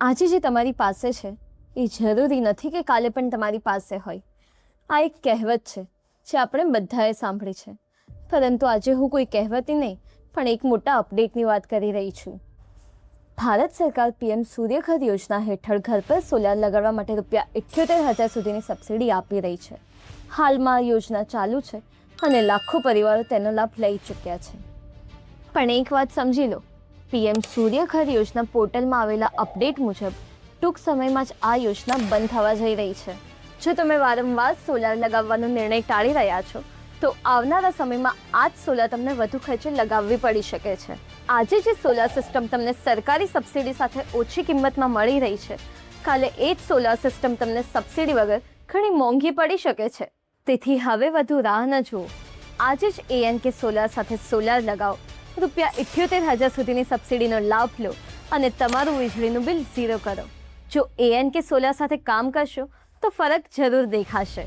આજે જે તમારી પાસે છે એ જરૂરી નથી કે કાલે પણ તમારી પાસે હોય. આ એક કહેવત છે જે આપણે બધાએ સાંભળી છે, પરંતુ આજે હું કોઈ કહેવતી નહીં પણ એક મોટા અપડેટની વાત કરી રહી છું. ભારત સરકાર PM સૂર્યઘર યોજના હેઠળ ઘર પર સોલાર લગાડવા માટે ₹78,000 સુધીની સબસિડી આપી રહી છે. હાલમાં આ યોજના ચાલુ છે અને લાખો પરિવારો તેનો લાભ લઈ ચૂક્યા છે. પણ એક વાત સમજી લો, PM સૂર્યઘર યોજના પોર્ટલમાં આવેલા અપડેટ મુજબ ટૂંક સમયમાં જ આ યોજના બંધ થવા જઈ રહી છે. જો તમે વારંવાર સોલાર લગાવવાનો નિર્ણય ટાળી રહ્યા છો તો આવનારા સમયમાં આ જ સોલાર તમને વધુ ખર્ચે લગાવવી પડી શકે છે. આજે જે સોલાર સિસ્ટમ તમને સરકારી સબસિડી સાથે ઓછી કિંમતમાં મળી રહી છે, કાલે એ જ સોલાર સિસ્ટમ તમને સબસિડી વગર ઘણી મોંઘી પડી શકે છે. તેથી હવે વધુ રાહ ન જુઓ, આજે જ ANK સોલાર સાથે સોલાર લગાવો, ₹78,000 સુધીની સબસિડીનો લાભ લો અને તમારું વીજળીનું બિલ ઝીરો કરો. જો ANK સોલાર સાથે કામ કરશો તો ફરક જરૂર દેખાશે.